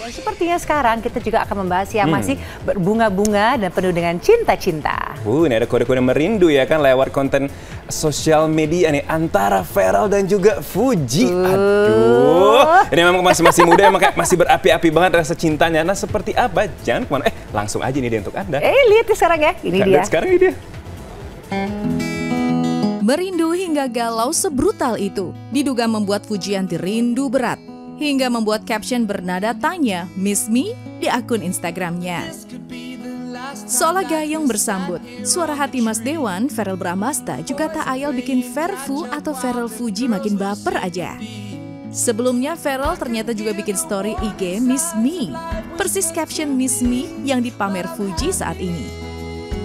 Dan sepertinya sekarang kita juga akan membahas yang masih berbunga-bunga dan penuh dengan cinta-cinta. Ini ada kode-kode merindu ya kan lewat konten sosial media nih antara Pharrell dan juga Fuji. Aduh, ini memang masih muda, emang kayak masih berapi-api banget rasa cintanya. Nah seperti apa? Jangan kemana, langsung aja nih dia untuk Anda. Lihat sekarang ya, ini dia. Sekarang ini dia. Merindu hingga galau sebrutal itu diduga membuat Fujianti rindu berat hingga membuat caption bernada tanya "Miss Me" di akun Instagramnya. Seolah gayung bersambut, suara hati Mas Dewan, Pharrell Bramasta juga tak ayal bikin Pharfu atau Pharrell Fuji makin baper aja. Sebelumnya Pharrell ternyata juga bikin story IG "Miss Me", persis caption "Miss Me" yang dipamer Fuji saat ini.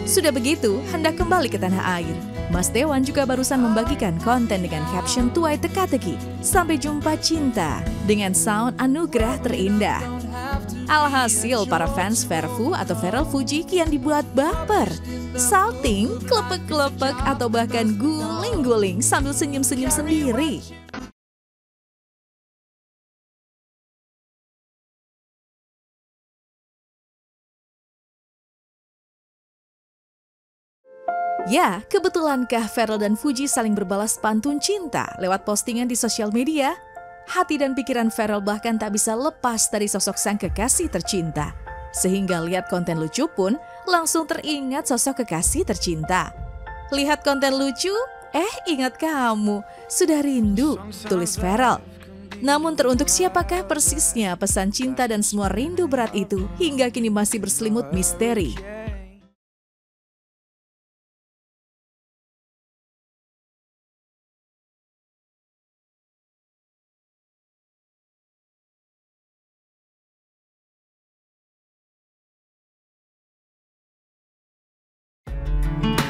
Sudah begitu, hendak kembali ke tanah air. Mas Dewan juga barusan membagikan konten dengan caption tuai teka-teki, "Sampai jumpa cinta" dengan sound anugerah terindah. Alhasil para fans Pharfu atau Pharrell Fuji kian dibuat baper. Salting, klepek-klepek atau bahkan guling-guling sambil senyum-senyum sendiri. Ya, kebetulankah Pharrell dan Fuji saling berbalas pantun cinta lewat postingan di sosial media? Hati dan pikiran Pharrell bahkan tak bisa lepas dari sosok sang kekasih tercinta. Sehingga lihat konten lucu pun langsung teringat sosok kekasih tercinta. Lihat konten lucu, ingat kamu, sudah rindu, tulis Pharrell. Namun teruntuk siapakah persisnya pesan cinta dan semua rindu berat itu hingga kini masih berselimut misteri.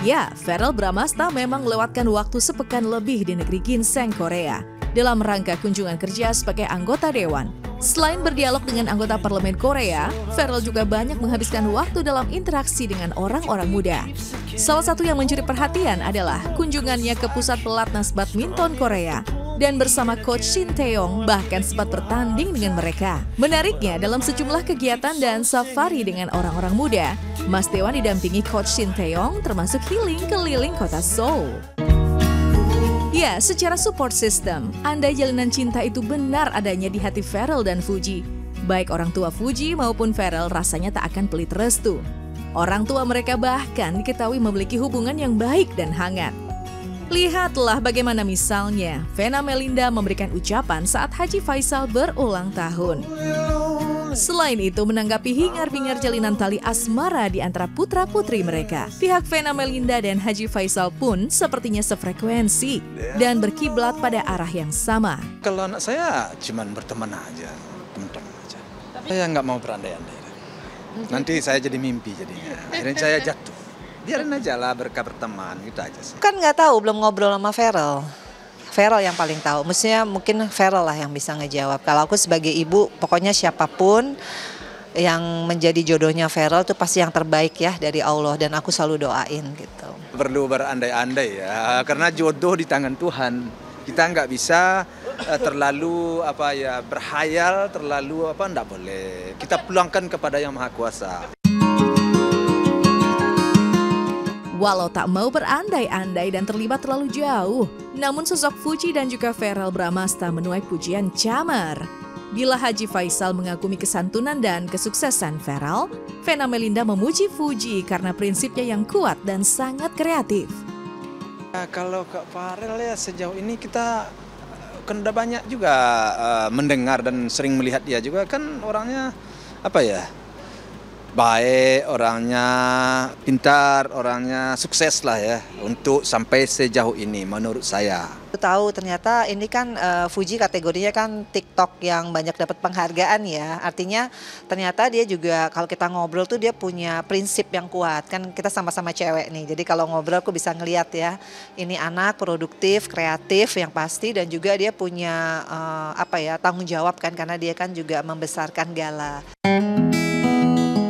Ya, Pharrell Bramasta memang melewatkan waktu sepekan lebih di negeri ginseng, Korea dalam rangka kunjungan kerja sebagai anggota dewan. Selain berdialog dengan anggota parlemen Korea, Pharrell juga banyak menghabiskan waktu dalam interaksi dengan orang-orang muda. Salah satu yang mencuri perhatian adalah kunjungannya ke pusat pelatnas badminton Korea. Dan bersama Coach Shin Taeyong bahkan sempat bertanding dengan mereka. Menariknya, dalam sejumlah kegiatan dan safari dengan orang-orang muda, Mas Dewan didampingi Coach Shin Taeyong termasuk healing keliling kota Seoul. Ya, secara support system, andai jalinan cinta itu benar adanya di hati Pharrell dan Fuji. Baik orang tua Fuji maupun Pharrell rasanya tak akan pelit restu. Orang tua mereka bahkan diketahui memiliki hubungan yang baik dan hangat. Lihatlah bagaimana misalnya Vena Melinda memberikan ucapan saat Haji Faisal berulang tahun. Selain itu menanggapi hingar-bingar jalinan tali asmara di antara putra-putri mereka, pihak Vena Melinda dan Haji Faisal pun sepertinya sefrekuensi dan berkiblat pada arah yang sama. Kalau anak saya cuma berteman aja, teman-teman aja. Saya nggak mau berandai-andai. Nanti saya jadi mimpi jadinya. Akhirnya saya jatuh. Biarin aja lah berteman, gitu aja sih. Kan nggak tahu, belum ngobrol sama Pharrell. Pharrell yang paling tahu, mestinya mungkin Pharrell lah yang bisa ngejawab. Kalau aku sebagai ibu, pokoknya siapapun yang menjadi jodohnya Pharrell itu pasti yang terbaik ya dari Allah. Dan aku selalu doain gitu. Perlu berandai-andai ya, karena jodoh di tangan Tuhan. Kita nggak bisa terlalu berhayal, terlalu nggak boleh. Kita pulangkan kepada Yang Maha Kuasa. Walau tak mau berandai-andai dan terlibat terlalu jauh, namun sosok Fuji dan juga Pharrell Bramasta menuai pujian camar. Bila Haji Faisal mengagumi kesantunan dan kesuksesan Pharrell, Vena Melinda memuji Fuji karena prinsipnya yang kuat dan sangat kreatif. Kalau Kak Pharrell ya sejauh ini kita kan udah banyak juga mendengar dan sering melihat dia juga kan orangnya baik, orangnya pintar, orangnya sukses lah ya untuk sampai sejauh ini menurut saya. Aku tahu ternyata ini kan Fuji kategorinya kan TikTok yang banyak dapat penghargaan ya. Artinya ternyata dia juga kalau kita ngobrol tuh dia punya prinsip yang kuat. Kan kita sama-sama cewek nih. Jadi kalau ngobrol aku bisa ngeliat ya. Ini anak produktif, kreatif yang pasti dan juga dia punya tanggung jawab kan karena dia kan juga membesarkan Gala.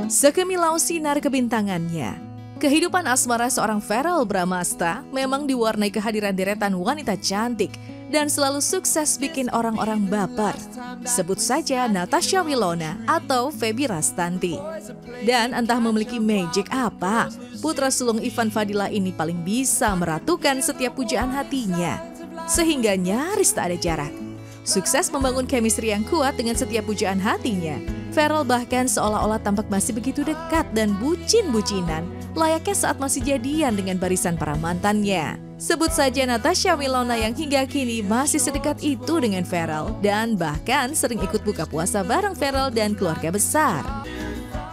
Sekemilau sinar kebintangannya, kehidupan asmara seorang Pharrell Bramasta memang diwarnai kehadiran deretan wanita cantik dan selalu sukses bikin orang-orang baper. Sebut saja Natasha Wilona atau Feby Rastanti. Dan entah memiliki magic apa, putra sulung Ivan Fadila ini paling bisa meratukan setiap pujaan hatinya. Sehingga nyaris tak ada jarak. Sukses membangun chemistry yang kuat dengan setiap pujaan hatinya. Ferrell bahkan seolah-olah tampak masih begitu dekat dan bucin-bucinan, layaknya saat masih jadian dengan barisan para mantannya. Sebut saja Natasha Wilona yang hingga kini masih sedekat itu dengan Ferrell dan bahkan sering ikut buka puasa bareng Ferrell dan keluarga besar.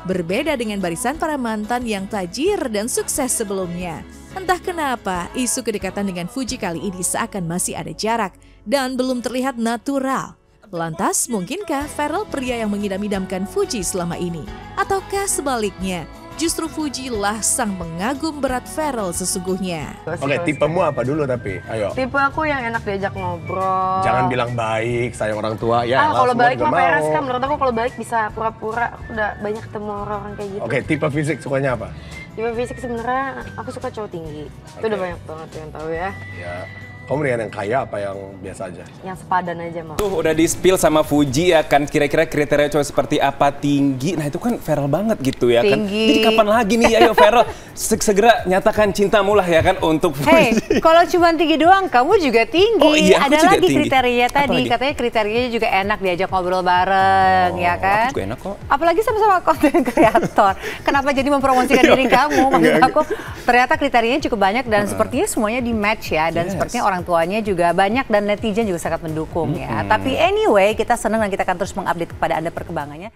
Berbeda dengan barisan para mantan yang tajir dan sukses sebelumnya. Entah kenapa, isu kedekatan dengan Fuji kali ini seakan masih ada jarak dan belum terlihat natural. Lantas, mungkinkah Ferrell pria yang mengidam-idamkan Fuji selama ini? Ataukah sebaliknya? Justru Fuji lah sang pengagum berat Ferrell sesungguhnya. Oke, tipemu apa dulu tapi? Ayo. Tipe aku yang enak diajak ngobrol. Jangan bilang baik, sayang orang tua. Ya, kalau baik mah PRS kan. Menurut aku kalau baik bisa pura-pura. Aku udah banyak ketemu orang-orang kayak gitu. Oke, tipe fisik sukanya apa? Tipe fisik sebenarnya aku suka cowok tinggi. Itu udah banyak banget yang tahu ya. Ya. Kamu mendingan yang kaya apa yang biasa aja? Yang sepadan aja mau. Tuh udah di-spill sama Fuji ya kan, kira-kira kriteria cowok seperti apa, tinggi. Nah itu kan Ferrell banget gitu ya kan. Jadi kapan lagi nih ayo Ferrell segera nyatakan cintamu lah ya kan untuk Fuji. Hey, kalau cuma tinggi doang kamu juga tinggi. Oh, iya, aku ada juga lagi tinggi. kriteria Apa tadi, lagi? katanya kriterianya juga enak diajak ngobrol bareng ya kan. Aku juga enak kok. Apalagi sama-sama konten kreator. Kenapa jadi mempromosikan diri kamu? Maksud aku ternyata kriterianya cukup banyak dan sepertinya semuanya di match ya. Dan sepertinya orang tuanya juga banyak dan netizen juga sangat mendukung ya. Tapi anyway, kita senang dan kita akan terus mengupdate kepada Anda perkembangannya.